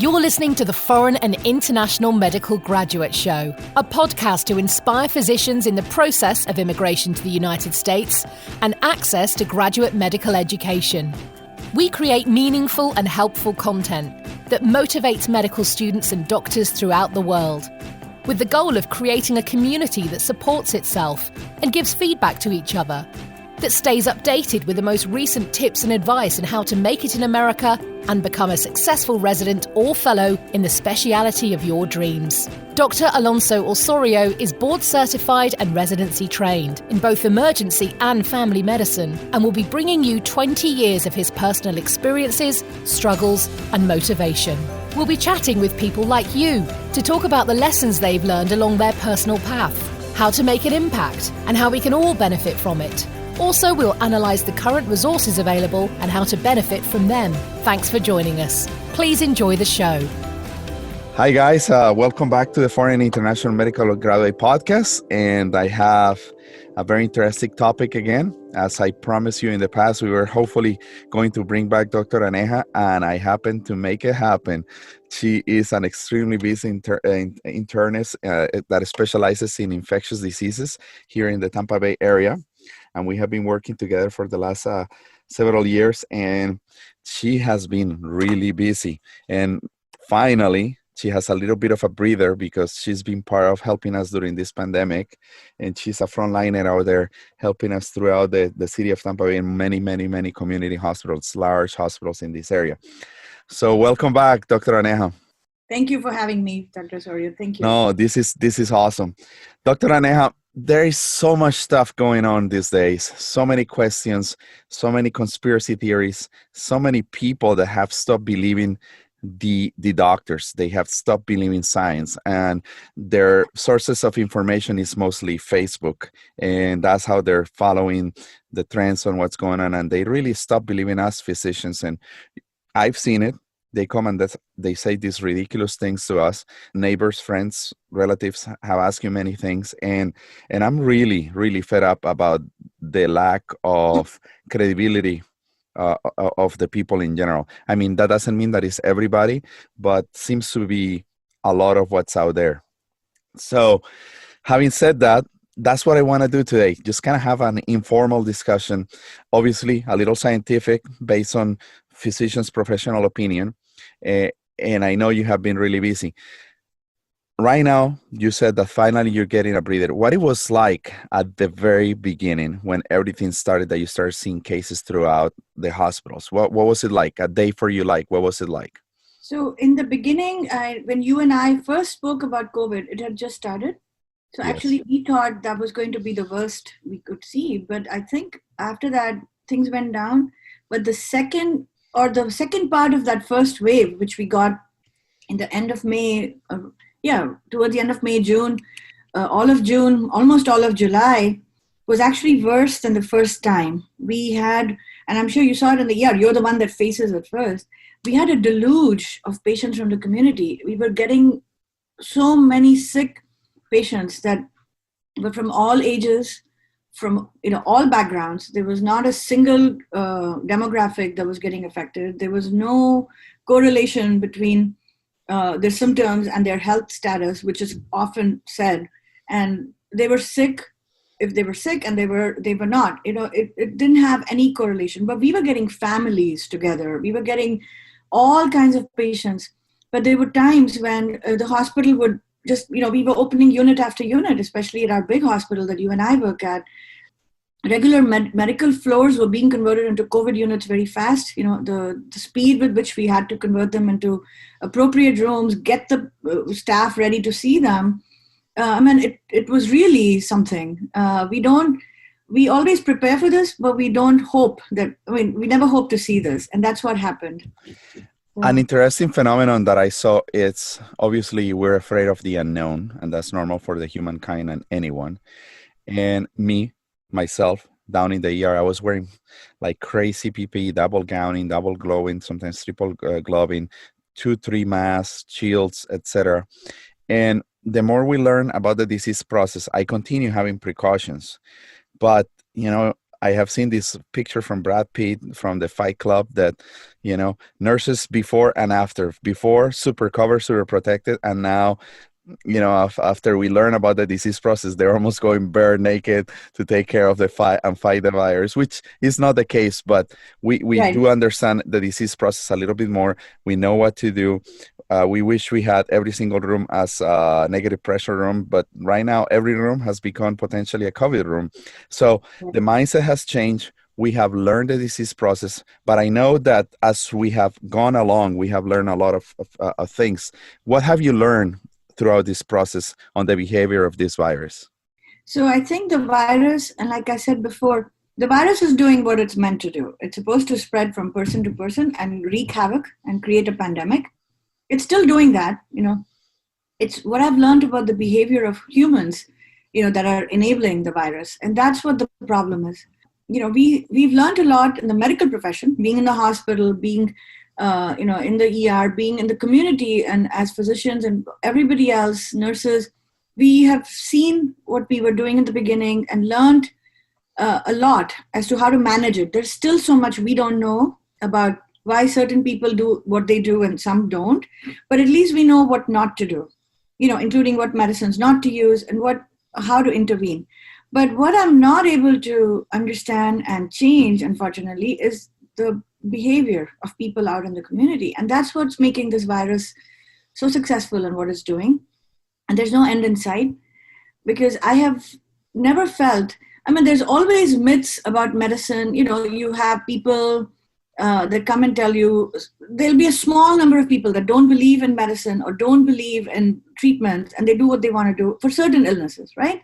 You're listening to the Foreign and International Medical Graduate Show, a podcast to inspire physicians in the process of immigration to the United States and access to graduate medical education. We create meaningful and helpful content that motivates medical students and doctors throughout the world, with the goal of creating a community that supports itself and gives feedback to each other, that stays updated with the most recent tips and advice on how to make it in America and become a successful resident or fellow in the speciality of your dreams. Dr. Alonso Osorio is board certified and residency trained in both emergency and family medicine and will be bringing you 20 years of his personal experiences, struggles, and motivation. We'll be chatting with people like you to talk about the lessons they've learned along their personal path, how to make an impact, and how we can all benefit from it. Also, we'll analyse the current resources available and how to benefit from them. Thanks for joining us. Please enjoy the show. Hi, guys. Welcome back to the Foreign and International Medical Graduate Podcast. And I have a very interesting topic again. As I promised you in the past, we were hopefully going to bring back Dr. Aneja, and I happened to make it happen. She is an extremely busy internist that specializes in infectious diseases here in the Tampa Bay area. And we have been working together for the last several years, and she has been really busy. And finally, she has a little bit of a breather because she's been part of helping us during this pandemic. And she's a frontliner out there helping us throughout the city of Tampa Bay and many community hospitals, large hospitals in this area. So welcome back, Dr. Aneja. Thank you for having me, Dr. Osorio. Thank you. No, this is awesome. Dr. Aneja, there is so much stuff going on these days, so many questions, so many conspiracy theories, so many people that have stopped believing the doctors. They have stopped believing science, and their sources of information is mostly Facebook, and that's how they're following the trends on what's going on, and they really stop believing us physicians. And I've seen it. They come and they say these ridiculous things to us. Neighbors, friends, relatives have asked you many things. And I'm really fed up about the lack of credibility of the people in general. I mean, that doesn't mean that it's everybody, but seems to be a lot of what's out there. So having said that, that's what I want to do today. Just kind of have an informal discussion, obviously a little scientific based on physician's professional opinion. And I know you have been really busy. Right now, you said that finally you're getting a breather. What it was like at the very beginning when everything started, that you started seeing cases throughout the hospitals? What was it like? A day for you, like, what was it like? So in the beginning, when you and I first spoke about COVID, it had just started. So Yes. Actually, we thought that was going to be the worst we could see. But I think after that, things went down. But the second part of that first wave, which we got in the end of May, towards the end of May, June, all of June, almost all of July, was actually worse than the first time. We had, and I'm sure you saw it you're the one that faces it first. We had a deluge of patients from the community. We were getting so many sick patients that were from all ages, from all backgrounds. There was not a single demographic that was getting affected. There was no correlation between their symptoms and their health status, which is often said. And they were sick if they were sick, and they were not. It didn't have any correlation. But we were getting families together. We were getting all kinds of patients. But there were times when the hospital would just, we were opening unit after unit, especially at our big hospital that you and I work at. Regular medical floors were being converted into COVID units very fast. The speed with which we had to convert them into appropriate rooms, get the staff ready to see them. It was really something. We always prepare for this, but we don't hope that, we never hope to see this. And that's what happened. An interesting phenomenon that I saw, it's obviously we're afraid of the unknown, and that's normal for the humankind and anyone. And myself, down in the ER, I was wearing like crazy PPE, double gowning, double glowing, sometimes triple gloving, 2-3 masks, shields, etc. And the more we learn about the disease process, I continue having precautions. But, I have seen this picture from Brad Pitt from the Fight Club that, nurses before and after. Before, super covered, super protected, and now, after we learn about the disease process, they're almost going bare naked to take care of the fight and fight the virus, which is not the case. But we Right. do understand the disease process a little bit more. We know what to do. We wish we had every single room as a negative pressure room, but right now every room has become potentially a COVID room. So the mindset has changed. We have learned the disease process, but I know that as we have gone along, we have learned a lot of things. What have you learned throughout this process on the behavior of this virus? So I think the virus, and like I said before, the virus is doing what it's meant to do. It's supposed to spread from person to person and wreak havoc and create a pandemic. It's still doing that, It's what I've learned about the behavior of humans, that are enabling the virus. And that's what the problem is. We've learned a lot in the medical profession, being in the hospital, being, in the ER, being in the community, and as physicians and everybody else, nurses, we have seen what we were doing in the beginning and learned a lot as to how to manage it. There's still so much we don't know about why certain people do what they do and some don't, but at least we know what not to do, including what medicines not to use and how to intervene. But what I'm not able to understand and change, unfortunately, is the behavior of people out in the community. And that's what's making this virus so successful in what it's doing. And there's no end in sight, because I have never felt, there's always myths about medicine. You have people that come and tell you, there'll be a small number of people that don't believe in medicine or don't believe in treatment, and they do what they want to do for certain illnesses, right?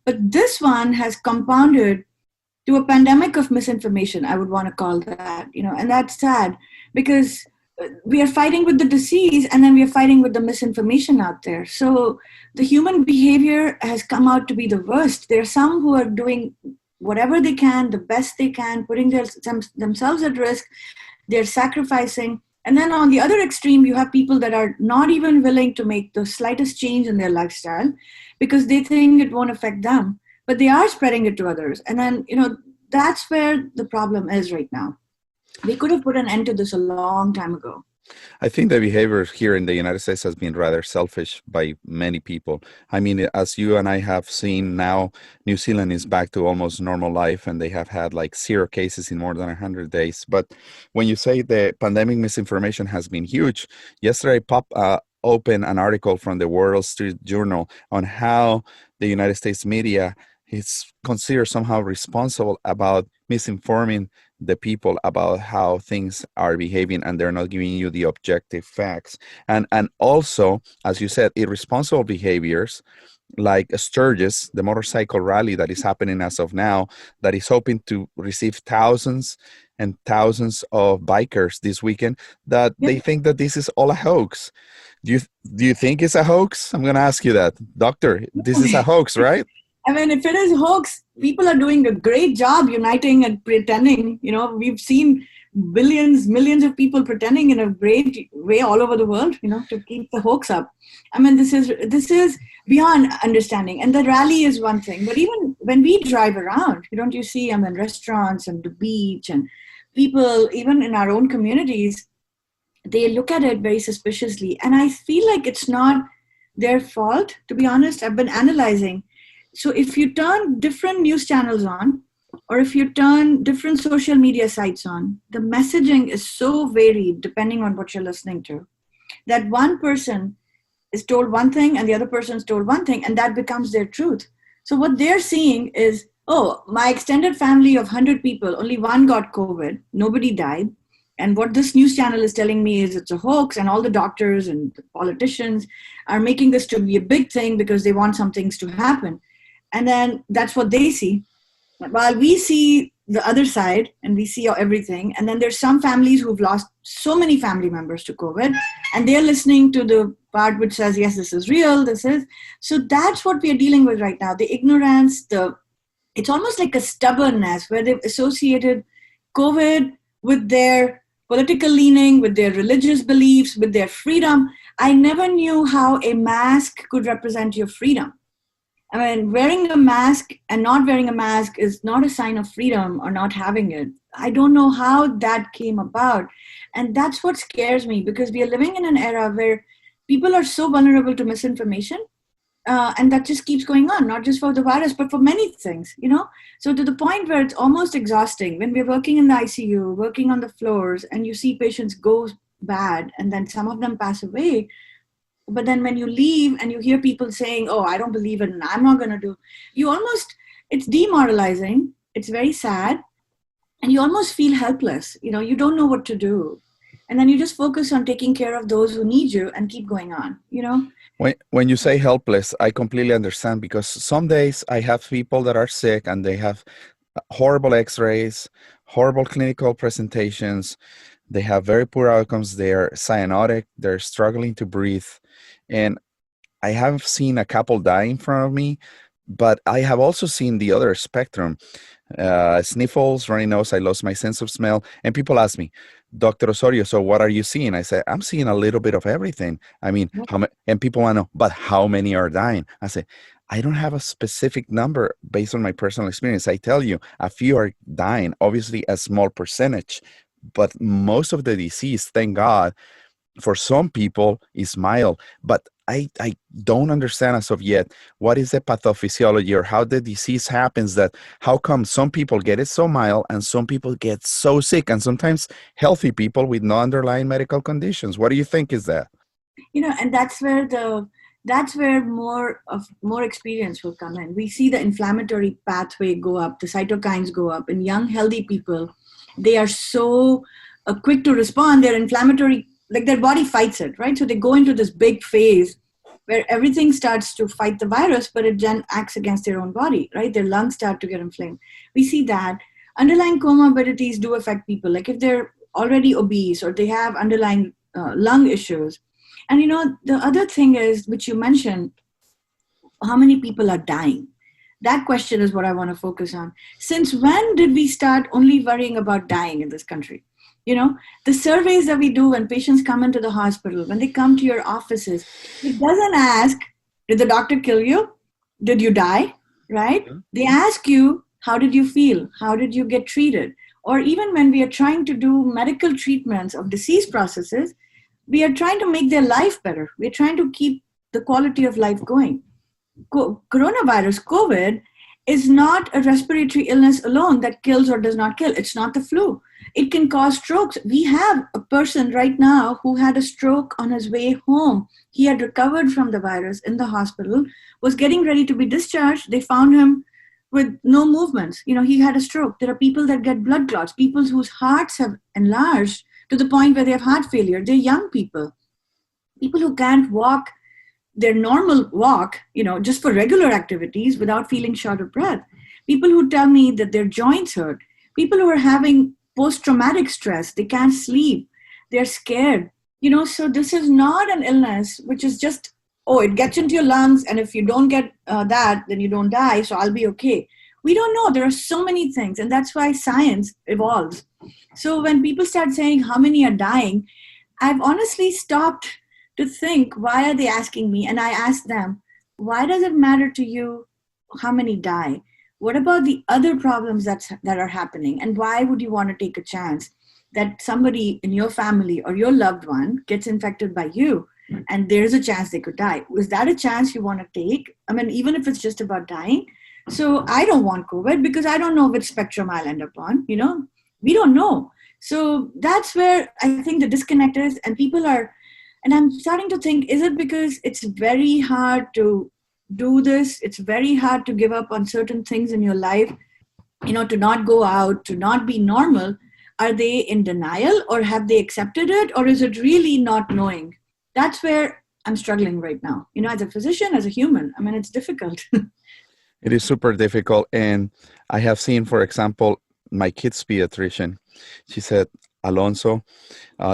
But this one has compounded to a pandemic of misinformation, I would want to call that, and that's sad, because we are fighting with the disease and then we are fighting with the misinformation out there. So the human behavior has come out to be the worst. There are some who are doing whatever they can, the best they can, putting themselves at risk. They're sacrificing. And then on the other extreme, you have people that are not even willing to make the slightest change in their lifestyle because they think it won't affect them, but they are spreading it to others. And then, that's where the problem is right now. We could have put an end to this a long time ago. I think the behavior here in the United States has been rather selfish by many people. As you and I have seen now, New Zealand is back to almost normal life, and they have had like 0 cases in more than 100 days. But when you say the pandemic misinformation has been huge, yesterday I popped open an article from the Wall Street Journal on how the United States media is considered somehow responsible about misinforming the people about how things are behaving, and they're not giving you the objective facts. And also, as you said, irresponsible behaviors like Sturgis, the motorcycle rally that is happening as of now, that is hoping to receive thousands and thousands of bikers this weekend, that they think that this is all a hoax. Do you think it's a hoax? I'm going to ask you that. Doctor, this is a hoax, right? If it is hoax, people are doing a great job uniting and pretending. We've seen millions of people pretending in a great way all over the world, to keep the hoax up. This is beyond understanding. And the rally is one thing, but even when we drive around, don't you see, restaurants and the beach, and people, even in our own communities, they look at it very suspiciously. And I feel like it's not their fault, to be honest. I've been analyzing. So if you turn different news channels on, or if you turn different social media sites on, the messaging is so varied depending on what you're listening to, that one person is told one thing and the other person is told one thing, and that becomes their truth. So what they're seeing is, oh, my extended family of 100 people, only one got COVID, nobody died. And what this news channel is telling me is it's a hoax, and all the doctors and the politicians are making this to be a big thing because they want some things to happen. And then that's what they see. While we see the other side and we see everything. And then there's some families who've lost so many family members to COVID, and they're listening to the part which says, yes, this is real, So that's what we are dealing with right now. The ignorance, it's almost like a stubbornness where they've associated COVID with their political leaning, with their religious beliefs, with their freedom. I never knew how a mask could represent your freedom. I mean, wearing a mask and not wearing a mask is not a sign of freedom or not having it. I don't know how that came about. And that's what scares me, because we are living in an era where people are so vulnerable to misinformation. And that just keeps going on, not just for the virus, but for many things, So to the point where it's almost exhausting when we're working in the ICU, working on the floors, and you see patients go bad, and then some of them pass away. But then when you leave and you hear people saying, oh, I don't believe it and I'm not going to do, it's demoralizing. It's very sad. And you almost feel helpless. You don't know what to do. And then you just focus on taking care of those who need you and keep going on, When you say helpless, I completely understand, because some days I have people that are sick and they have horrible x-rays, horrible clinical presentations. They have very poor outcomes. They're cyanotic. They're struggling to breathe. And I have seen a couple die in front of me, but I have also seen the other spectrum. Sniffles, runny nose, I lost my sense of smell. And people ask me, Dr. Osorio, so what are you seeing? I say, I'm seeing a little bit of everything. I mean, and people want to know, but how many are dying? I say, I don't have a specific number based on my personal experience. I tell you, a few are dying, obviously a small percentage, but most of the disease, thank God, for some people is mild. But I don't understand as of yet what is the pathophysiology or how the disease happens, that how come some people get it so mild and some people get so sick, and sometimes healthy people with no underlying medical conditions. What do you think is that? And that's where more experience will come in. We see the inflammatory pathway go up, the cytokines go up in young healthy people. They are so quick to respond. They're inflammatory, like their body fights it, right? So they go into this big phase where everything starts to fight the virus, but it then acts against their own body, right? Their lungs start to get inflamed. We see that. Underlying comorbidities do affect people, like if they're already obese or they have underlying lung issues. And the other thing is, which you mentioned, how many people are dying? That question is what I want to focus on. Since when did we start only worrying about dying in this country? The surveys that we do when patients come into the hospital, when they come to your offices, it doesn't ask, did the doctor kill you? Did you die? Right? Mm-hmm. They ask you, how did you feel? How did you get treated? Or even when we are trying to do medical treatments of disease processes, we are trying to make their life better. We're trying to keep the quality of life going. Coronavirus, COVID, is not a respiratory illness alone that kills or does not kill. It's not the flu. It can cause strokes. We have a person right now who had a stroke on his way home. He had recovered from the virus in the hospital, was getting ready to be discharged. They found him with no movements. He had a stroke. There are people that get blood clots, people whose hearts have enlarged to the point where they have heart failure. They're young people who can't walk their normal walk, just for regular activities without feeling short of breath. People who tell me that their joints hurt. People who are having post-traumatic stress. They can't sleep. They're scared. So this is not an illness which is just, it gets into your lungs, and if you don't get that, then you don't die, so I'll be okay. We don't know. There are so many things, and that's why science evolves. So when people start saying how many are dying, I've honestly stopped to think, why are they asking me? And I ask them, why does it matter to you how many die? What about the other problems that are happening? And why would you want to take a chance that somebody in your family or your loved one gets infected by you, and there's a chance they could die? Is that a chance you want to take? I mean, even if it's just about dying. So I don't want COVID because I don't know which spectrum I'll end up on. We don't know. So that's where I think the disconnect is, and people are, and I'm starting to think, is it because it's very hard to do this? It's very hard to give up on certain things in your life, to not go out, to not be normal. Are they in denial, or have they accepted it? Or is it really not knowing? That's where I'm struggling right now. As a physician, as a human, I mean, it's difficult. It is super difficult. And I have seen, for example, my kid's pediatrician, she said, Alonso,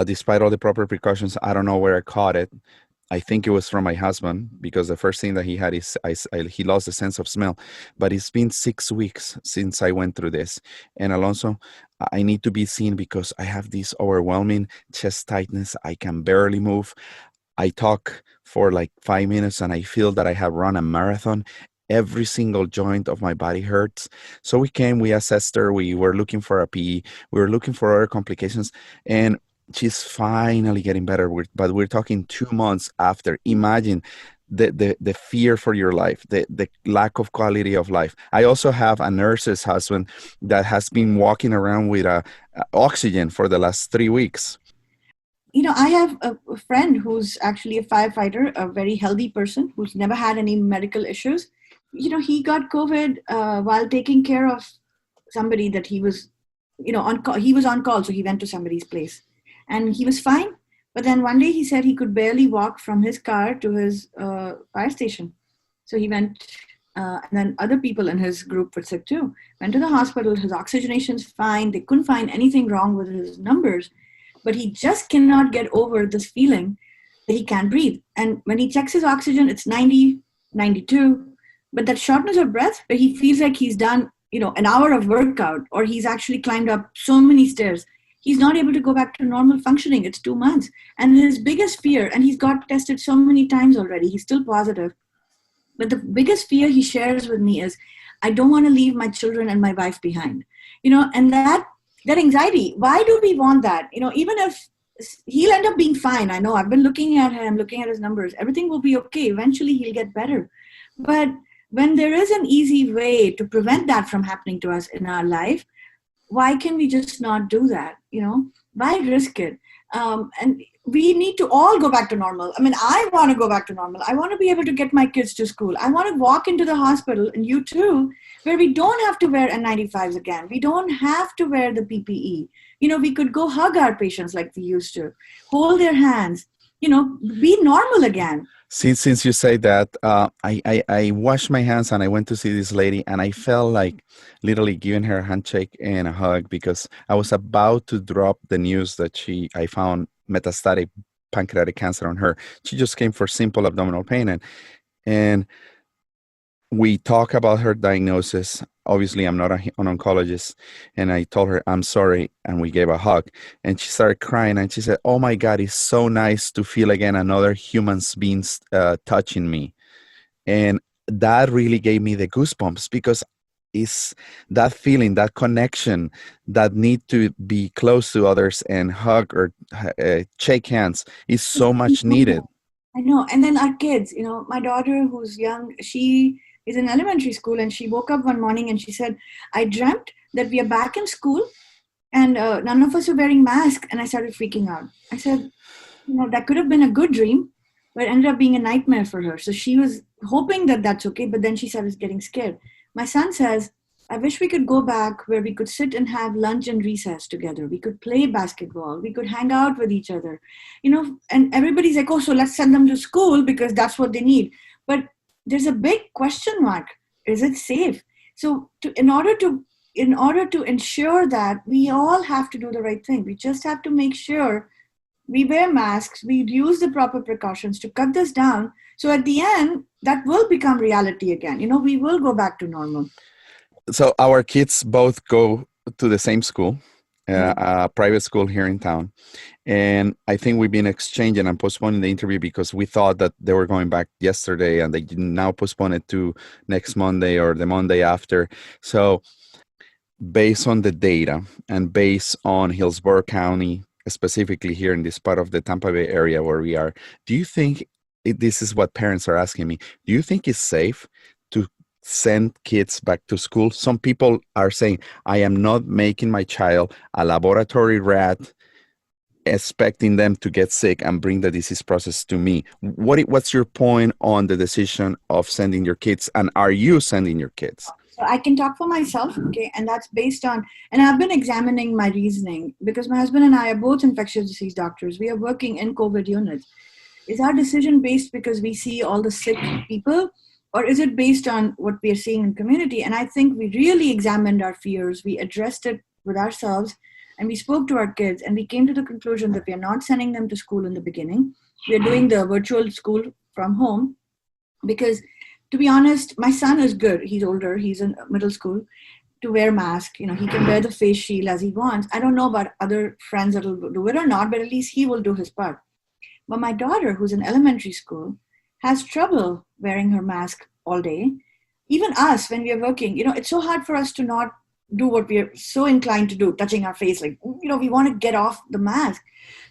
despite all the proper precautions, I don't know where I caught it. I think it was from my husband, because the first thing that he had is he lost the sense of smell. But it's been 6 weeks since I went through this. And Alonso, I need to be seen because I have this overwhelming chest tightness. I can barely move. I talk for like 5 minutes and I feel that I have run a marathon. every single joint of my body hurts. So we assessed her. We were looking for a PE. We were looking for other complications. And she's finally getting better. But we're talking 2 months after. Imagine the fear for your life, the lack of quality of life. I also have a nurse's husband that has been walking around with oxygen for the last 3 weeks. I have a friend who's actually a firefighter, a very healthy person who's never had any medical issues. He got COVID while taking care of somebody that he was, on call. He was on call, so he went to somebody's place, and he was fine. But then one day he said he could barely walk from his car to his fire station. So he went, and then other people in his group were sick too. Went to the hospital. His oxygenation's fine. They couldn't find anything wrong with his numbers. But he just cannot get over this feeling that he can't breathe. And when he checks his oxygen, it's 90, 92. But that shortness of breath, where he feels like he's done, an hour of workout, or he's actually climbed up so many stairs, he's not able to go back to normal functioning. It's 2 months. And his biggest fear, and he's got tested so many times already, he's still positive. But the biggest fear he shares with me is, I don't want to leave my children and my wife behind. And that anxiety, why do we want that? Even if he'll end up being fine. I know, I've been looking at him, looking at his numbers. Everything will be okay. Eventually he'll get better. But when there is an easy way to prevent that from happening to us in our life, why can we just not do that? Why risk it? And we need to all go back to normal. I mean, I want to go back to normal. I want to be able to get my kids to school. I want to walk into the hospital, and you too, where we don't have to wear N95s again. We don't have to wear the PPE. We could go hug our patients like we used to, hold their hands, be normal again. Since you say that, I washed my hands and I went to see this lady, and I felt like literally giving her a handshake and a hug, because I was about to drop the news that I found metastatic pancreatic cancer on her. She just came for simple abdominal pain, and we talk about her diagnosis. Obviously, I'm not an oncologist, and I told her I'm sorry, and we gave a hug, and she started crying, and she said, "Oh my God, it's so nice to feel again another human being touching me," and that really gave me the goosebumps, because it's that feeling, that connection, that need to be close to others and hug or shake hands is so much needed. I know. And then our kids, my daughter who's young, she is in elementary school, and she woke up one morning and she said, I dreamt that we are back in school and none of us are wearing masks. And I started freaking out. I said, that could have been a good dream, but it ended up being a nightmare for her. So she was hoping that that's okay, but then she started getting scared. My son says, I wish we could go back where we could sit and have lunch and recess together. We could play basketball. We could hang out with each other, and everybody's like, oh, so let's send them to school because that's what they need. But there's a big question mark. Is it safe? So in order to ensure that, we all have to do the right thing. We just have to make sure we wear masks, we use the proper precautions to cut this down. So at the end, that will become reality again. We will go back to normal. So our kids both go to the same school, a private school here in town. And I think we've been exchanging and postponing the interview because we thought that they were going back yesterday, and they now postpone it to next Monday or the Monday after. So based on the data and based on Hillsborough County, specifically here in this part of the Tampa Bay area where we are, do you think, this is what parents are asking me, do you think it's safe to send kids back to school? Some people are saying, I am not making my child a laboratory rat, expecting them to get sick and bring the disease process to me. What's your point on the decision of sending your kids, and are you sending your kids? So I can talk for myself, okay, and that's based on, and I've been examining my reasoning because my husband and I are both infectious disease doctors. We are working in COVID units. Is our decision based because we see all the sick people, or is it based on what we are seeing in community? And I think we really examined our fears. We addressed it with ourselves, and we spoke to our kids, and we came to the conclusion that we are not sending them to school in the beginning. We are doing the virtual school from home because, to be honest, my son is good. He's older. He's in middle school to wear mask. He can wear the face shield as he wants. I don't know about other friends that will do it or not, but at least he will do his part. But my daughter, who's in elementary school, has trouble wearing her mask all day. even us, when we are working, it's so hard for us to not do what we are so inclined to do, touching our face, like, we want to get off the mask.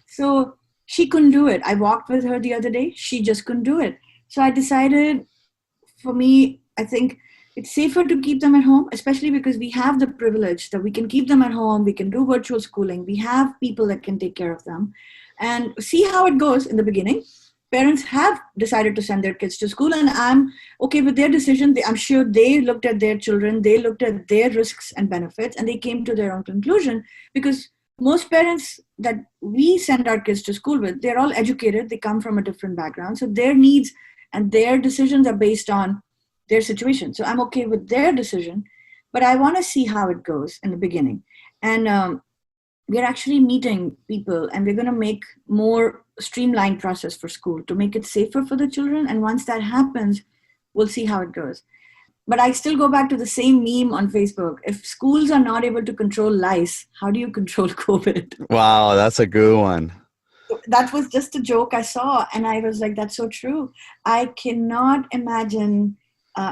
So she couldn't do it. I walked with her the other day. She just couldn't do it. So I decided, for me, I think it's safer to keep them at home, especially because we have the privilege that we can keep them at home. We can do virtual schooling. We have people that can take care of them, and see how it goes in the beginning. Parents have decided to send their kids to school, and I'm okay with their decision. I'm sure they looked at their children, they looked at their risks and benefits, and they came to their own conclusion, because most parents that we send our kids to school with, they're all educated, they come from a different background. So their needs and their decisions are based on their situation. So I'm okay with their decision, but I want to see how it goes in the beginning. And we're actually meeting people, and we're going to make more streamlined process for school to make it safer for the children. And once that happens, we'll see how it goes. But I still go back to the same meme on Facebook. If schools are not able to control lice, how do you control COVID? Wow, that's a good one. That was just a joke I saw, and I was like, that's so true. I cannot imagine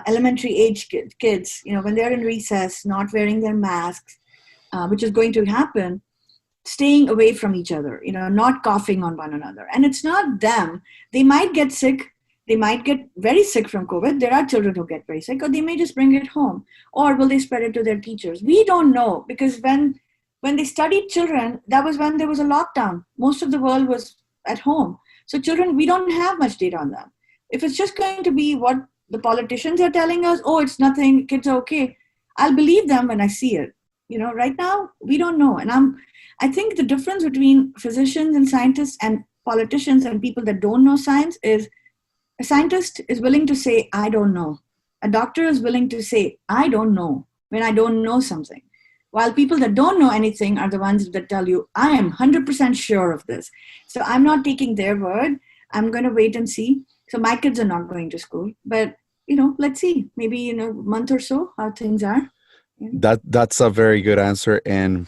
elementary age kids, when they're in recess, not wearing their masks, which is going to happen, staying away from each other, not coughing on one another. And it's not them. They might get sick. They might get very sick from COVID. There are children who get very sick, or they may just bring it home. Or will they spread it to their teachers? We don't know, because when they studied children, that was when there was a lockdown. Most of the world was at home. So children, we don't have much data on them. If it's just going to be what the politicians are telling us, oh, it's nothing, kids are okay, I'll believe them when I see it. Right now, we don't know. And I think the difference between physicians and scientists and politicians and people that don't know science is, a scientist is willing to say, I don't know. A doctor is willing to say, I don't know, when I don't know something. While people that don't know anything are the ones that tell you, I am 100% sure of this. So I'm not taking their word. I'm going to wait and see. So my kids are not going to school. But, let's see. Maybe in a month or so, how things are. That's a very good answer. And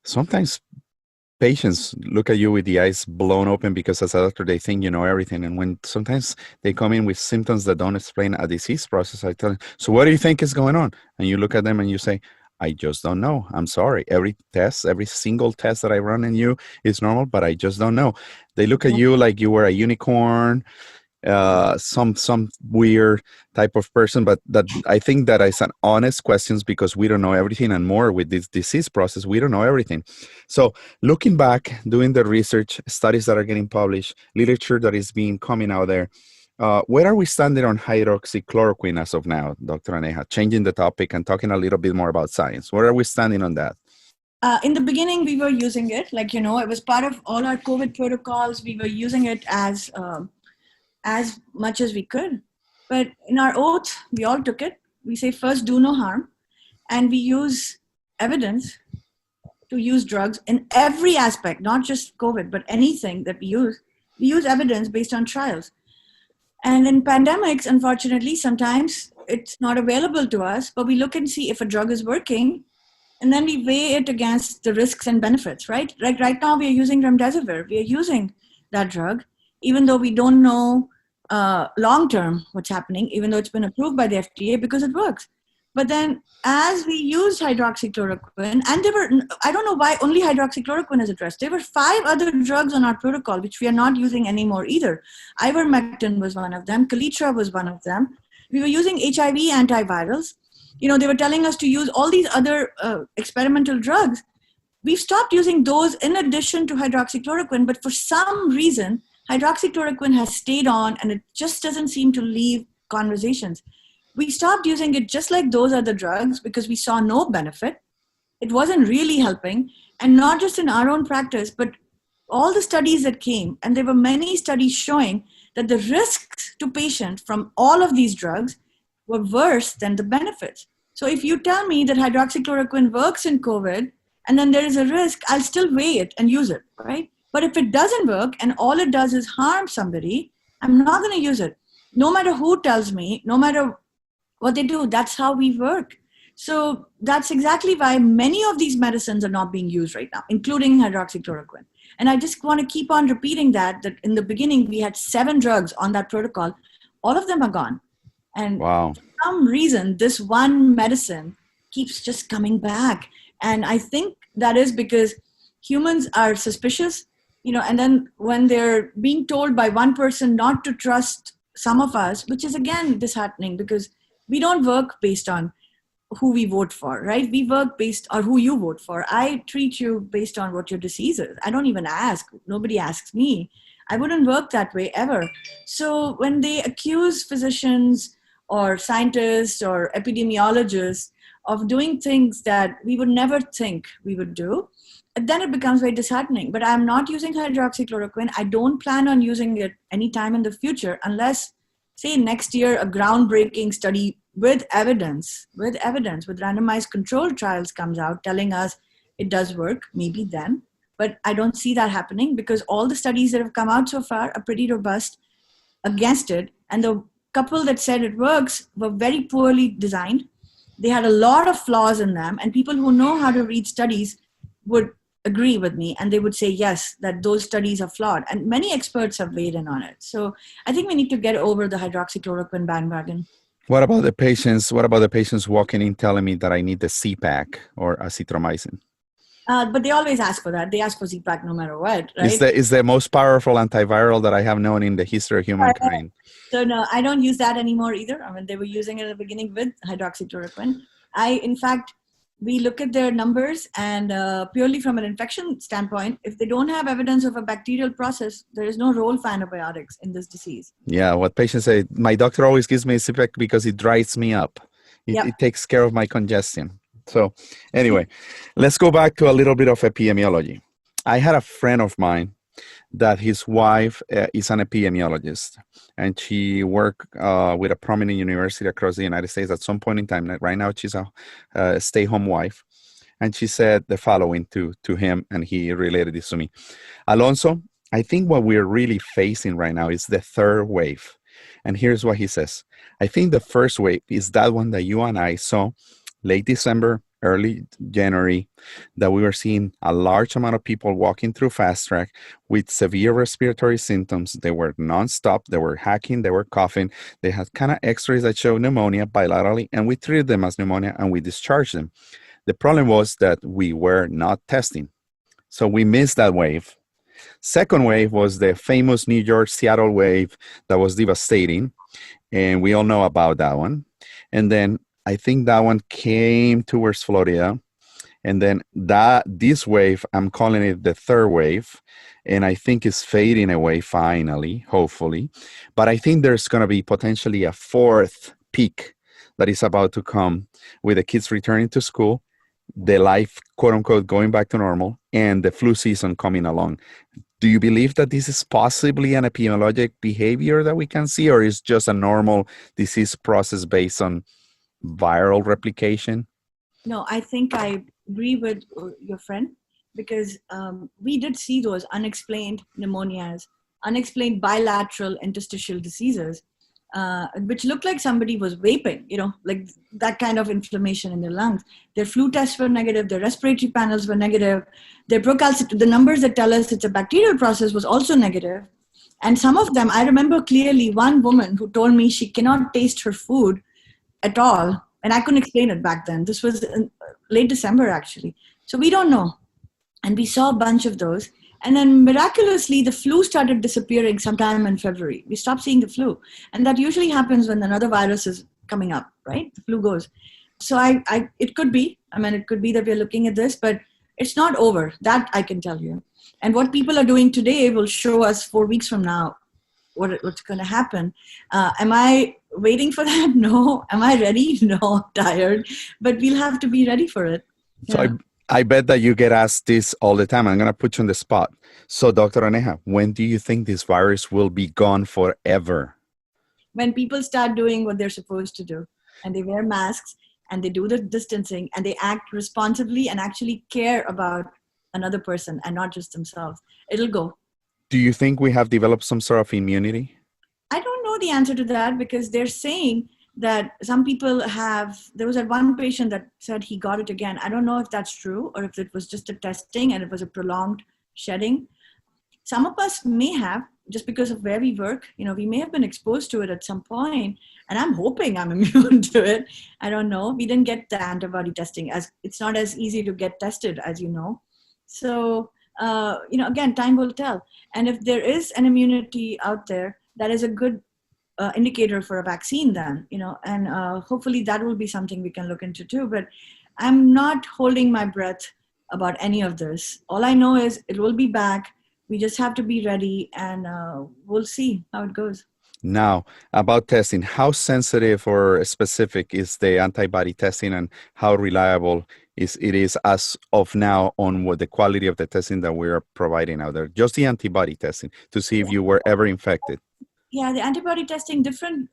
sometimes patients look at you with the eyes blown open, because as a doctor, they think you know everything. And when sometimes they come in with symptoms that don't explain a disease process, I tell them, so what do you think is going on? And you look at them and you say, I just don't know. I'm sorry. Every single test that I run in you is normal, but I just don't know. They look at you like you were a unicorn, some weird type of person, but that I think that is an honest questions, because we don't know everything, and more with this disease process, we don't know everything. So looking back, doing the research, studies that are getting published, literature that is being coming out there, where are we standing on hydroxychloroquine as of now, Dr. Aneha? Changing the topic and talking a little bit more about science. Where are we standing on that? In the beginning, we were using it, it was part of all our COVID protocols. We were using it as much as we could. But in our oath, we all took it. We say, first, do no harm. And we use evidence to use drugs in every aspect, not just COVID, but anything that we use evidence based on trials. And in pandemics, unfortunately, sometimes it's not available to us, but we look and see if a drug is working, and then we weigh it against the risks and benefits, right? Like right now, we are using remdesivir. We are using that drug, even though we don't know long-term what's happening, even though it's been approved by the FDA, because it works. But then as we used hydroxychloroquine, and I don't know why only hydroxychloroquine is addressed. There were 5 other drugs on our protocol, which we are not using anymore either. Ivermectin was one of them. Kaletra was one of them. We were using HIV antivirals. They were telling us to use all these other experimental drugs. We've stopped using those in addition to hydroxychloroquine, but for some reason, hydroxychloroquine has stayed on, and it just doesn't seem to leave conversations. We stopped using it just like those other drugs because we saw no benefit. It wasn't really helping, and not just in our own practice, but all the studies that came, and there were many studies showing that the risks to patients from all of these drugs were worse than the benefits. So if you tell me that hydroxychloroquine works in COVID, and then there is a risk, I'll still weigh it and use it, right? But if it doesn't work and all it does is harm somebody, I'm not going to use it. No matter who tells me, no matter what they do, that's how we work. So that's exactly why many of these medicines are not being used right now, including hydroxychloroquine. And I just want to keep on repeating that in the beginning, we had 7 drugs on that protocol. All of them are gone. And Wow. for some reason, this one medicine keeps just coming back. And I think that is because humans are suspicious, and then when they're being told by one person not to trust some of us, which is again disheartening because we don't work based on who we vote for, right? We work based on who you vote for. I treat you based on what your disease is. I don't even ask. Nobody asks me. I wouldn't work that way ever. So when they accuse physicians or scientists or epidemiologists of doing things that we would never think we would do, then it becomes very disheartening. But I'm not using hydroxychloroquine. I don't plan on using it anytime in the future unless, say, next year, a groundbreaking study with evidence, with randomized controlled trials comes out telling us it does work, maybe then. But I don't see that happening because all the studies that have come out so far are pretty robust against it. And the couple that said it works were very poorly designed. They had a lot of flaws in them, and people who know how to read studies would agree with me, and they would say, yes, that those studies are flawed. And many experts have weighed in on it. So I think we need to get over the hydroxychloroquine bandwagon. What about the patients? What about the patients walking in telling me that I need the CPAC or azithromycin? But they always ask for that. They ask for Z-Pak no matter what, right? Is the most powerful antiviral that I have known in the history of humankind. So no, I don't use that anymore either. I mean, they were using it at the beginning with hydroxychloroquine. In fact, we look at their numbers and purely from an infection standpoint, if they don't have evidence of a bacterial process, there is no role for antibiotics in this disease. Yeah, what patients say, my doctor always gives me a CPAC because it dries me up. It takes care of my congestion. So anyway, let's go back to a little bit of epidemiology. I had a friend of mine that his wife is an epidemiologist, and she worked with a prominent university across the United States at some point in time. Right now, she's a stay-home wife. And she said the following to him, and he related this to me. Alonso, I think what we're really facing right now is the third wave. And here's what he says. I think the first wave is that one that you and I saw late December, early January, that we were seeing a large amount of people walking through Fast Track with severe respiratory symptoms. They were nonstop. They were hacking. They were coughing. They had kind of x-rays that showed pneumonia bilaterally, and we treated them as pneumonia and we discharged them. The problem was that we were not testing. So we missed that wave. Second wave was the famous New York, Seattle wave that was devastating. And we all know about that one. And then I think that one came towards Florida. And then this wave, I'm calling it the third wave. And I think it's fading away finally, hopefully. But I think there's going to be potentially a fourth peak that is about to come with the kids returning to school, the life, quote unquote, going back to normal, and the flu season coming along. Do you believe that this is possibly an epidemiologic behavior that we can see, or is just a normal disease process based on viral replication? No, I think I agree with your friend because we did see those unexplained pneumonias, unexplained bilateral interstitial diseases, which looked like somebody was vaping, like that kind of inflammation in their lungs. Their flu tests were negative. Their respiratory panels were negative. Their the numbers that tell us it's a bacterial process was also negative. And some of them, I remember clearly one woman who told me she cannot taste her food at all. And I couldn't explain it back then. This was in late December, actually. So we don't know. And we saw a bunch of those. And then miraculously, the flu started disappearing sometime in February. We stopped seeing the flu. And that usually happens when another virus is coming up, right? The flu goes. So it could be. It could be that we're looking at this, but it's not over. That I can tell you. And what people are doing today will show us 4 weeks from now what's going to happen. Am I waiting for that? No. Am I ready? No, I'm tired. But we'll have to be ready for it. So I bet that you get asked this all the time. I'm going to put you on the spot. So, Dr. Aneja, when do you think this virus will be gone forever? When people start doing what they're supposed to do, and they wear masks, and they do the distancing, and they act responsibly and actually care about another person and not just themselves, it'll go. Do you think we have developed some sort of immunity? I don't know the answer to that because they're saying that some people have, there was that one patient that said he got it again. I don't know if that's true or if it was just a testing and it was a prolonged shedding. some of us may have, just because of where we work, we may have been exposed to it at some point, and I'm hoping I'm immune to it. I don't know. We didn't get the antibody testing, as it's not as easy to get tested, as you know. So, again, time will tell. And if there is an immunity out there, that is a good indicator for a vaccine then, and hopefully that will be something we can look into too. But I'm not holding my breath about any of this. All I know is it will be back. We just have to be ready, and we'll see how it goes. Now, about testing, how sensitive or specific is the antibody testing, and how reliable it is as of now on what the quality of the testing that we are providing out there? Just the antibody testing to see if you were ever infected. Yeah, the antibody testing, different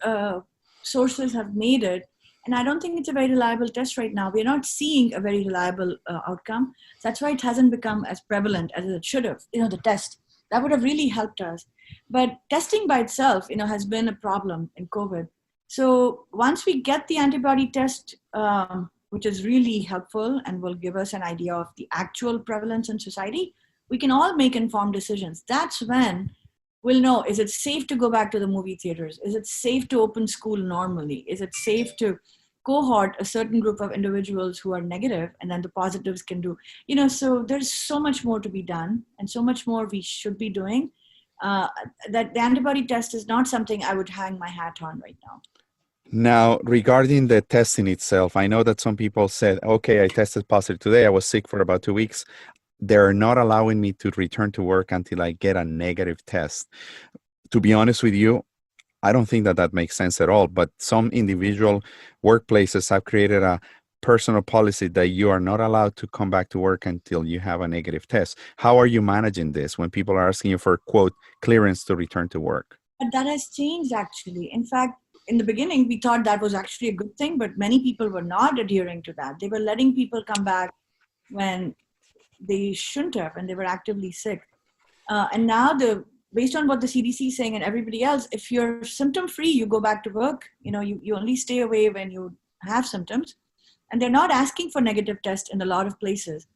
sources have made it. And I don't think it's a very reliable test right now. We're not seeing a very reliable outcome. That's why it hasn't become as prevalent as it should have. The test, that would have really helped us. But testing by itself, has been a problem in COVID. So once we get the antibody test, which is really helpful and will give us an idea of the actual prevalence in society, we can all make informed decisions. That's when we'll know, is it safe to go back to the movie theaters? Is it safe to open school normally? Is it safe to cohort a certain group of individuals who are negative, and then the positives can do, so there's so much more to be done and so much more we should be doing. That the antibody test is not something I would hang my hat on right now. Now, regarding the testing itself, I know that some people said, okay, I tested positive today. I was sick for about 2 weeks. They're not allowing me to return to work until I get a negative test. To be honest with you, I don't think that makes sense at all. But some individual workplaces have created a personal policy that you are not allowed to come back to work until you have a negative test. How are you managing this when people are asking you for, quote, clearance to return to work? But that has changed, actually. In fact, in the beginning, we thought that was actually a good thing, but many people were not adhering to that. They were letting people come back when they shouldn't have, and they were actively sick. And now, based on what the CDC is saying and everybody else, if you're symptom-free, you go back to work. You only stay away when you have symptoms. And they're not asking for negative tests in a lot of places.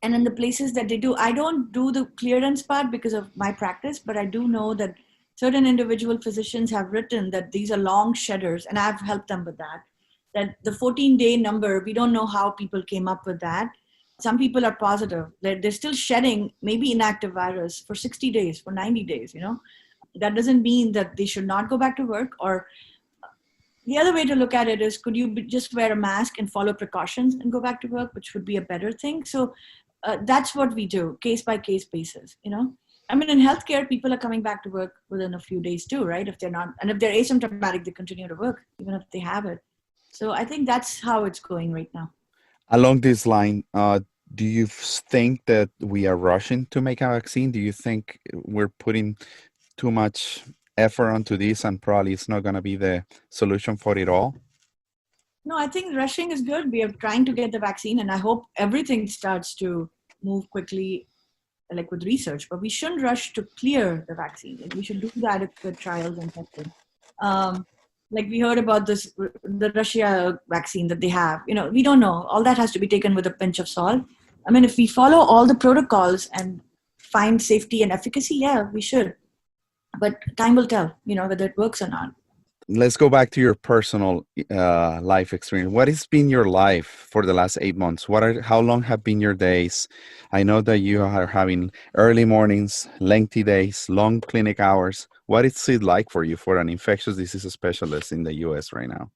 And in the places that they do, I don't do the clearance part because of my practice, but I do know that certain individual physicians have written that these are long shedders, and I've helped them with that. That the 14-day number, we don't know how people came up with that. Some people are positive. They're still shedding maybe inactive virus for 60 days, for 90 days, That doesn't mean that they should not go back to work. Or the other way to look at it is, could you just wear a mask and follow precautions and go back to work, which would be a better thing. So that's what we do, case by case basis, I mean, in healthcare, people are coming back to work within a few days too, right? If they're not, and if they're asymptomatic, they continue to work, even if they have it. So I think that's how it's going right now. Along this line, do you think that we are rushing to make a vaccine? Do you think we're putting too much effort onto this, and probably it's not going to be the solution for it all? No, I think rushing is good. We are trying to get the vaccine, and I hope everything starts to move quickly, like with research. But we shouldn't rush to clear the vaccine. We should do the adequate trials and testing. Like we heard about the Russia vaccine that they have. We don't know. All that has to be taken with a pinch of salt. I mean, if we follow all the protocols and find safety and efficacy, yeah, we should. But time will tell, whether it works or not. Let's go back to your personal life experience. What has been your life for the last 8 months? How long have been your days? I know that you are having early mornings, lengthy days, long clinic hours. What is it like for you, for an infectious disease specialist in the U.S. right now?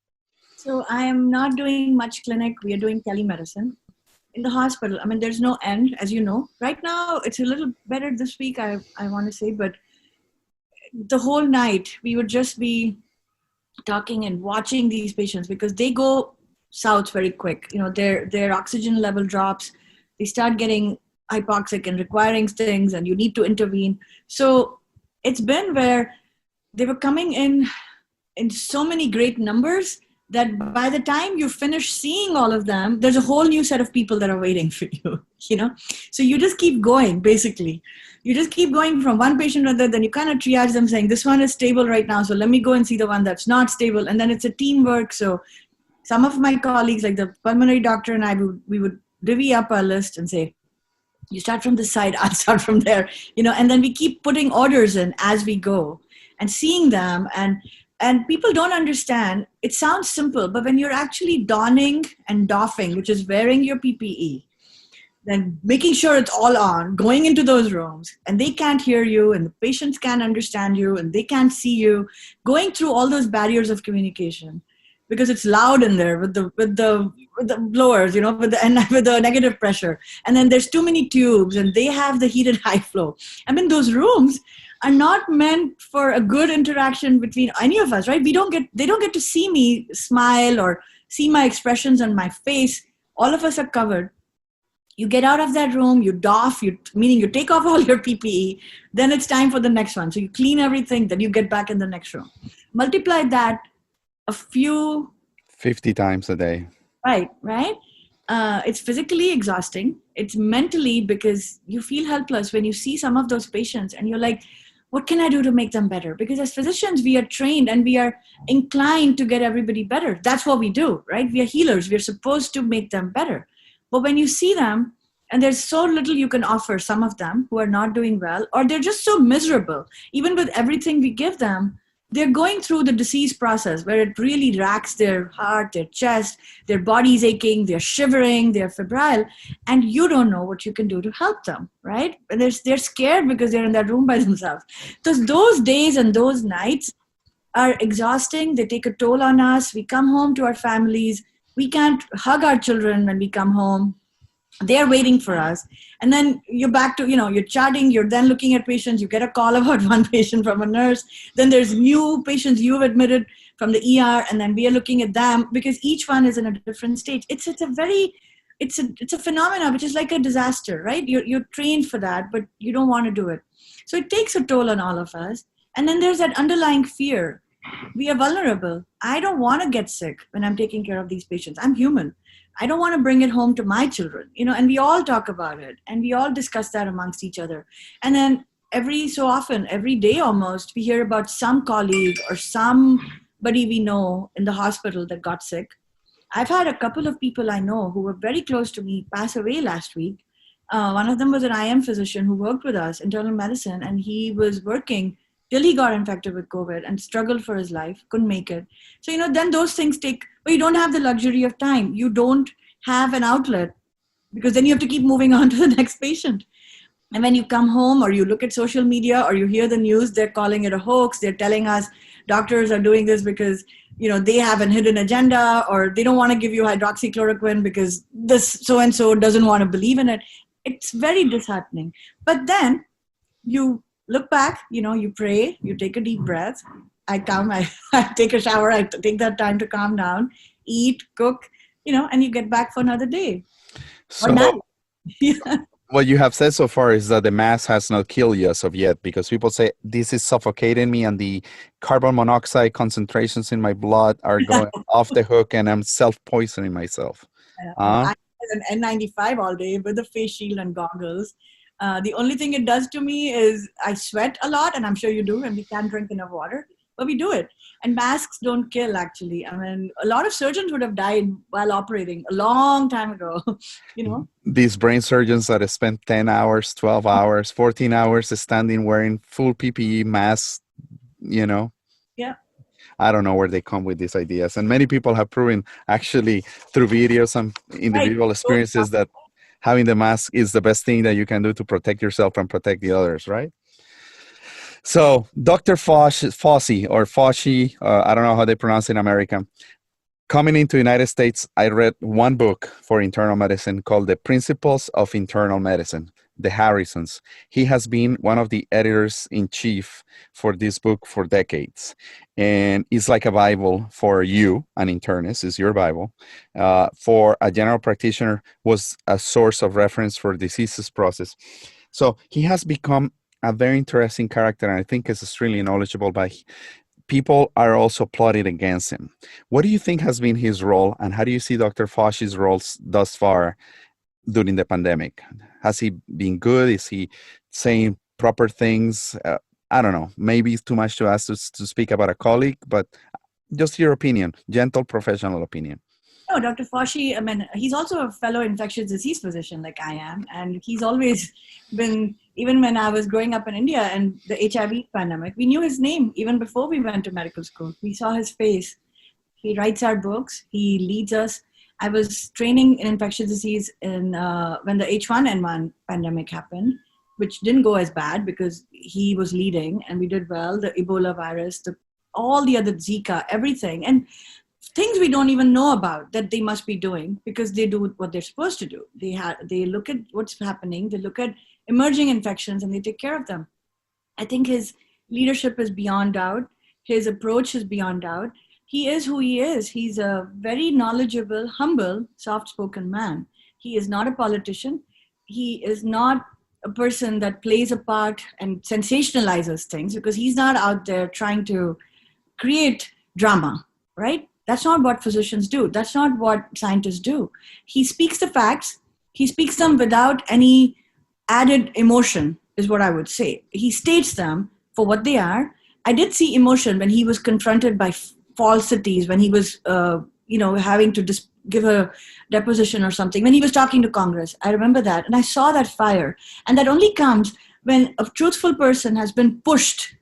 So I am not doing much clinic. We are doing telemedicine in the hospital. I mean, there's no end, as you know. Right now, it's a little better this week, I want to say, but the whole night we would just be talking and watching these patients, because they go south very quick. Their oxygen level drops. They start getting hypoxic and requiring things, and you need to intervene. So it's been where they were coming in so many great numbers that by the time you finish seeing all of them, there's a whole new set of people that are waiting for you, So you just keep going, basically. You just keep going from one patient to another, then you kind of triage them saying, this one is stable right now, so let me go and see the one that's not stable. And then it's a teamwork. So some of my colleagues, like the pulmonary doctor and I, we would divvy up our list and say, You start from this side, I'll start from there, and then we keep putting orders in as we go and seeing them. And people don't understand. It sounds simple, but when you're actually donning and doffing, which is wearing your PPE, then making sure it's all on, going into those rooms, and they can't hear you, and the patients can't understand you, and they can't see you, going through all those barriers of communication, because it's loud in there with the blowers, with the negative pressure, and then there's too many tubes, and they have the heated high flow. I mean, those rooms are not meant for a good interaction between any of us, right? They don't get to see me smile or see my expressions on my face. All of us are covered. You get out of that room, you doff, meaning you take off all your PPE, then it's time for the next one. So you clean everything, then you get back in the next room. Multiply that a few... 50 times a day. Right. It's physically exhausting. It's mentally, because you feel helpless when you see some of those patients and you're like, what can I do to make them better? Because as physicians, we are trained and we are inclined to get everybody better. That's what we do, right? We are healers. We're supposed to make them better. But when you see them, and there's so little you can offer some of them who are not doing well, or they're just so miserable, even with everything we give them, they're going through the disease process where it really racks their heart, their chest, their body's aching, they're shivering, they're febrile, and you don't know what you can do to help them, right? And they're scared because they're in that room by themselves. Those days and those nights are exhausting. They take a toll on us. We come home to our families. We can't hug our children when we come home. They're waiting for us. And then you're back to, you're chatting, you're then looking at patients. You get a call about one patient from a nurse. Then there's new patients you've admitted from the ER, and then we are looking at them because each one is in a different stage. It's a phenomena which is like a disaster, right? You're trained for that, but you don't want to do it. So it takes a toll on all of us. And then there's that underlying fear. We are vulnerable. I don't want to get sick when I'm taking care of these patients. I'm human. I don't want to bring it home to my children, and we all talk about it and we all discuss that amongst each other. And then every so often, every day almost, we hear about some colleague or somebody we know in the hospital that got sick. I've had a couple of people I know who were very close to me pass away last week. One of them was an IM physician who worked with us, internal medicine, and he was working till he got infected with COVID and struggled for his life, couldn't make it. So, then those things but you don't have the luxury of time. You don't have an outlet because then you have to keep moving on to the next patient. And when you come home or you look at social media or you hear the news, they're calling it a hoax. They're telling us doctors are doing this because, they have a hidden agenda, or they don't want to give you hydroxychloroquine because this so-and-so doesn't want to believe in it. It's very disheartening. But then you look back, you pray, you take a deep breath. I take a shower, I take that time to calm down, eat, cook, and you get back for another day. So what you have said so far is that the mask has not killed you as of yet, because people say this is suffocating me and the carbon monoxide concentrations in my blood are going off the hook and I'm self-poisoning myself. I have an N95 all day with a face shield and goggles. The only thing it does to me is I sweat a lot, and I'm sure you do, and we can't drink enough water, but we do it. And masks don't kill, actually. I mean, a lot of surgeons would have died while operating a long time ago, These brain surgeons that have spent 10 hours, 12 hours, 14 hours standing wearing full PPE masks, Yeah. I don't know where they come with these ideas. And many people have proven, actually, through videos and individual experiences, that having the mask is the best thing that you can do to protect yourself and protect the others, right? So Dr. Fauci, I don't know how they pronounce it in America, coming into the United States, I read one book for internal medicine called The Principles of Internal Medicine, the Harrisons. He has been one of the editors-in-chief for this book for decades. And it's like a Bible for you, an internist, is your Bible. For a general practitioner, was a source of reference for diseases process. So he has become a very interesting character, and I think is extremely knowledgeable, but people are also plotting against him. What do you think has been his role, and how do you see Dr. Fauci's roles thus far during the pandemic? Has he been good? Is he saying proper things? I don't know. Maybe it's too much to ask to speak about a colleague, but just your opinion, gentle professional opinion. No, Dr. Fauci, I mean, he's also a fellow infectious disease physician like I am. And he's always been, even when I was growing up in India and the HIV pandemic, we knew his name even before we went to medical school. We saw his face. He writes our books. He leads us. I was training in infectious disease when the H1N1 pandemic happened, which didn't go as bad because he was leading and we did well. The Ebola virus, all the other Zika, everything. And things we don't even know about that they must be doing because they do what they're supposed to do. They look at what's happening. They look at emerging infections and they take care of them. I think his leadership is beyond doubt. His approach is beyond doubt. He is who he is. He's a very knowledgeable, humble, soft-spoken man. He is not a politician. He is not a person that plays a part and sensationalizes things because he's not out there trying to create drama, right? That's not what physicians do. That's not what scientists do. He speaks the facts. He speaks them without any added emotion, is what I would say. He states them for what they are. I did see emotion when he was confronted by falsities, when he was, having to give a deposition or something, when he was talking to Congress. I remember that. And I saw that fire. And that only comes when a truthful person has been pushed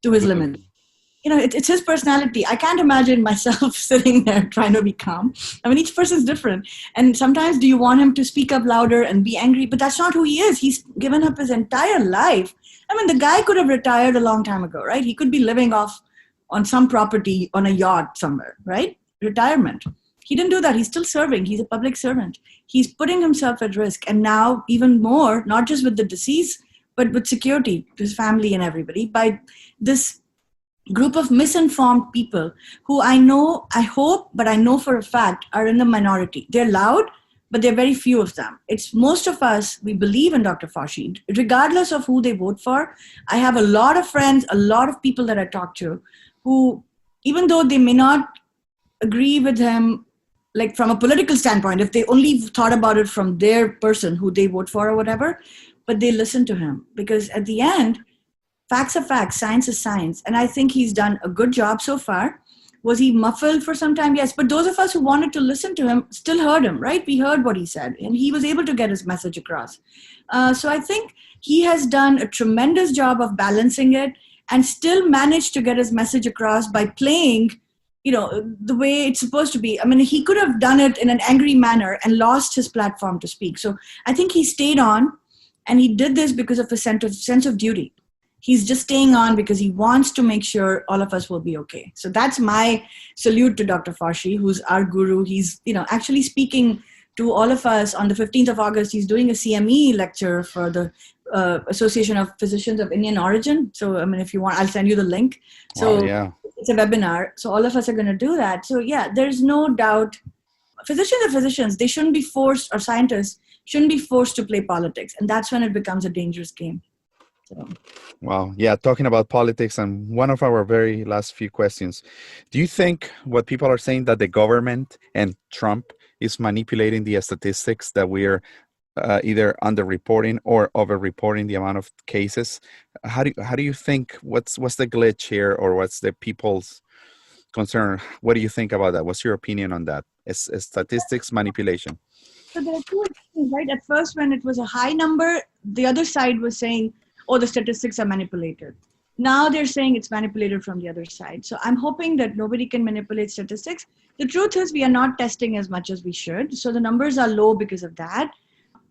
to his limit. It's his personality. I can't imagine myself sitting there trying to be calm. I mean, each person's different. And sometimes do you want him to speak up louder and be angry? But that's not who he is. He's given up his entire life. I mean, the guy could have retired a long time ago, right? He could be living off on some property on a yacht somewhere, right? Retirement. He didn't do that. He's still serving. He's a public servant. He's putting himself at risk. And now even more, not just with the disease, but with security to his family and everybody by this group of misinformed people who I hope, but I know for a fact are in the minority. They're loud, but there are very few of them. It's most of us, we believe in Dr. Fauci, regardless of who they vote for. I have a lot of friends, a lot of people that I talk to who, even though they may not agree with him, like from a political standpoint, if they only thought about it from their person who they vote for or whatever, but they listen to him because at the end, facts are facts, science is science. And I think he's done a good job so far. Was he muffled for some time? Yes. But those of us who wanted to listen to him still heard him, right? We heard what he said and he was able to get his message across. So I think he has done a tremendous job of balancing it and still managed to get his message across by playing, the way it's supposed to be. I mean, he could have done it in an angry manner and lost his platform to speak. So I think he stayed on and he did this because of a sense of duty. He's just staying on because he wants to make sure all of us will be okay. So that's my salute to Dr. Fauci, who's our guru. He's, actually speaking to all of us on the 15th of August. He's doing a CME lecture for the Association of Physicians of Indian Origin. So, I mean, if you want, I'll send you the link. So wow, yeah. It's a webinar. So all of us are going to do that. So yeah, there's no doubt. Physicians are physicians. They shouldn't be forced, or scientists shouldn't be forced to play politics. And that's when it becomes a dangerous game. So. Wow. Yeah. Talking about politics and one of our very last few questions. Do you think what people are saying that the government and Trump is manipulating the statistics that we're either underreporting or overreporting the amount of cases? How do you think what's the glitch here or what's the people's concern? What do you think about that? What's your opinion on that? Is statistics manipulation? So there are two extremes, right? At first, when it was a high number, the other side was saying, oh, the statistics are manipulated. Now they're saying it's manipulated from the other side. So I'm hoping that nobody can manipulate statistics. The truth is we are not testing as much as we should. So the numbers are low because of that.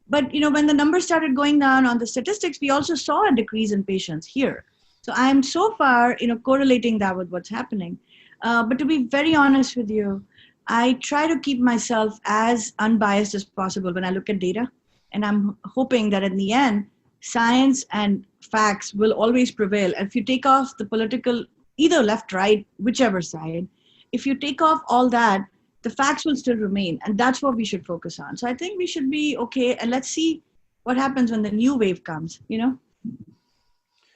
But, when the numbers started going down on the statistics, we also saw a decrease in patients here. So I'm so far, correlating that with what's happening. But to be very honest with you, I try to keep myself as unbiased as possible when I look at data. And I'm hoping that in the end, science and facts will always prevail. And if you take off the political, either left, right, whichever side, if you take off all that, the facts will still remain. And that's what we should focus on. So I think we should be okay. And let's see what happens when the new wave comes,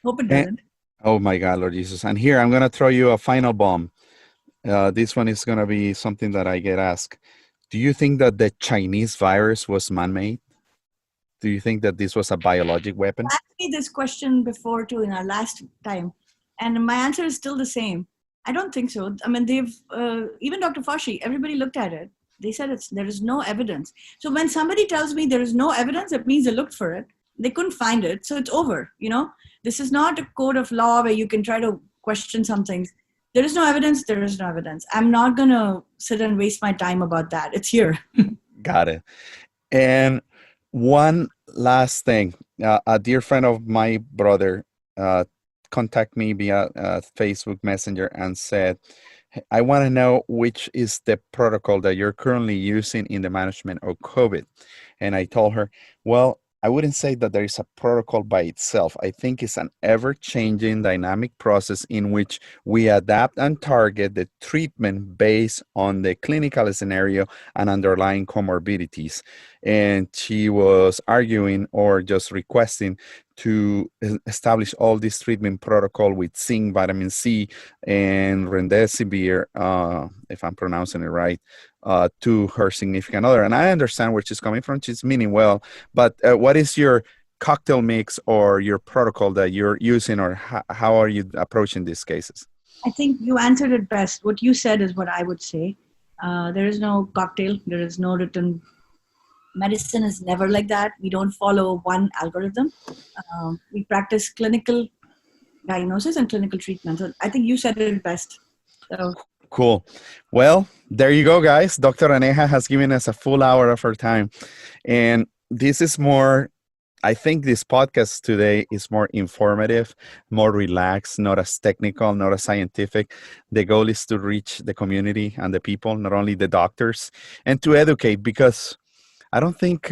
Hope it doesn't. Oh my God, Lord Jesus. And here, I'm going to throw you a final bomb. This one is going to be something that I get asked. Do you think that the Chinese virus was man-made? Do you think that this was a biologic weapon? You asked me this question before too in our last time. And my answer is still the same. I don't think so. I mean, they've, even Dr. Fauci, everybody looked at it. They said there is no evidence. So when somebody tells me there is no evidence, it means they looked for it. They couldn't find it. So it's over. This is not a code of law where you can try to question some things. There is no evidence. There is no evidence. I'm not going to sit and waste my time about that. It's here. Got it. And one last thing, a dear friend of my brother contacted me via Facebook Messenger and said, I want to know which is the protocol that you're currently using in the management of COVID. And I told her, well, I wouldn't say that there is a protocol by itself. I think it's an ever-changing dynamic process in which we adapt and target the treatment based on the clinical scenario and underlying comorbidities. And she was arguing or just requesting to establish all this treatment protocol with zinc, vitamin C, and remdesivir, if I'm pronouncing it right, to her significant other. And I understand where she's coming from. She's meaning well, but what is your cocktail mix or your protocol that you're using, or how are you approaching these cases? I think you answered it best. What you said is what I would say. There is no cocktail. There is no written. Medicine is never like that. We don't follow one algorithm. We practice clinical diagnosis and clinical treatment. So I think you said it best. So. Cool. Well, there you go, guys. Dr. Aneja has given us a full hour of her time. And this is more, I think this podcast today is more informative, more relaxed, not as technical, not as scientific. The goal is to reach the community and the people, not only the doctors, and to educate, because I don't think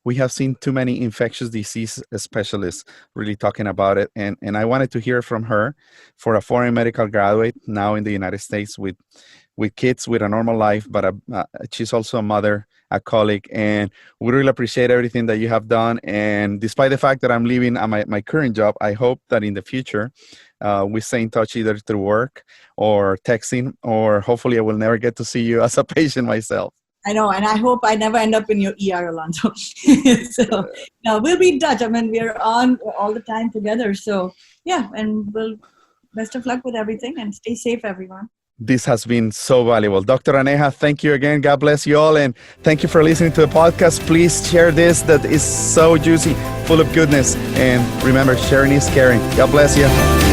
we have seen too many infectious disease specialists really talking about it. And I wanted to hear from her, for a foreign medical graduate now in the United States with kids, with a normal life, but she's also a mother, a colleague, and we really appreciate everything that you have done. And despite the fact that I'm leaving my current job, I hope that in the future we stay in touch either through work or texting, or hopefully I will never get to see you as a patient myself. I know, and I hope I never end up in your ER, Alonso. So, no, we'll be in touch. I mean, we're on all the time together. So, yeah, and best of luck with everything, and stay safe, everyone. This has been so valuable. Dr. Aneja, thank you again. God bless you all, and thank you for listening to the podcast. Please share this. That is so juicy, full of goodness. And remember, sharing is caring. God bless you.